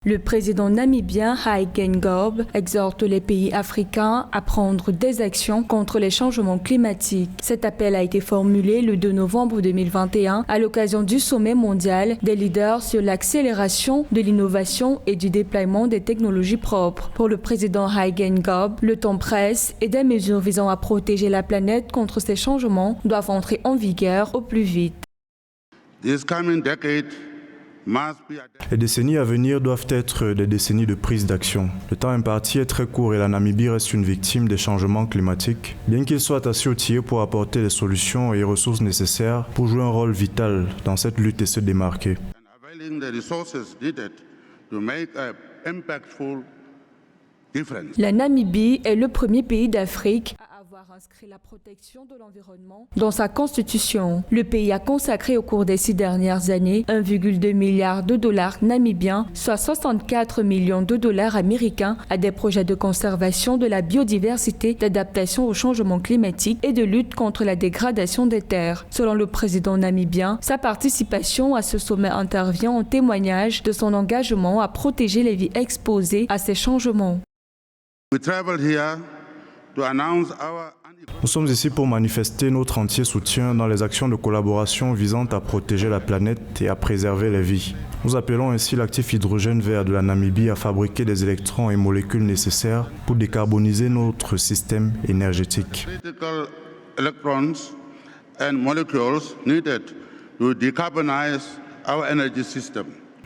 Le président namibien Hage Geingob exhorte les pays africains à prendre des actions contre les changements climatiques. Cet appel a été formulé le 2 novembre 2021 à l'occasion du sommet mondial des leaders sur l'accélération de l'innovation et du déploiement des technologies propres. Pour le président Hage Geingob, le temps presse et des mesures visant à protéger la planète contre ces changements doivent entrer en vigueur au plus vite. Les décennies à venir doivent être des décennies de prise d'action. Le temps imparti est très court et la Namibie reste une victime des changements climatiques, bien qu'il soit assez outillé pour apporter les solutions et les ressources nécessaires pour jouer un rôle vital dans cette lutte et se démarquer. La Namibie est le premier pays d'Afrique à avoir inscrit la protection de l'environnement dans sa constitution. Le pays a consacré au cours des 6 dernières années 1,2 milliard de dollars namibiens, soit 64 millions de dollars américains, à des projets de conservation de la biodiversité, d'adaptation au changement climatique et de lutte contre la dégradation des terres. Selon le président namibien, sa participation à ce sommet intervient en témoignage de son engagement à protéger les vies exposées à ces changements. Nous sommes ici pour manifester notre entier soutien dans les actions de collaboration visant à protéger la planète et à préserver les vies. Nous appelons ainsi l'actif hydrogène vert de la Namibie à fabriquer des électrons et molécules nécessaires pour décarboniser notre système énergétique.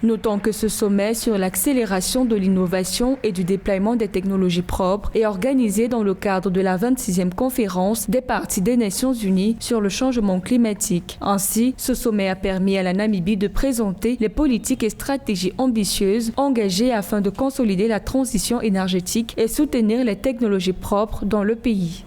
Notons que ce sommet sur l'accélération de l'innovation et du déploiement des technologies propres est organisé dans le cadre de la 26e conférence des parties des Nations Unies sur le changement climatique. Ainsi, ce sommet a permis à la Namibie de présenter les politiques et stratégies ambitieuses engagées afin de consolider la transition énergétique et soutenir les technologies propres dans le pays.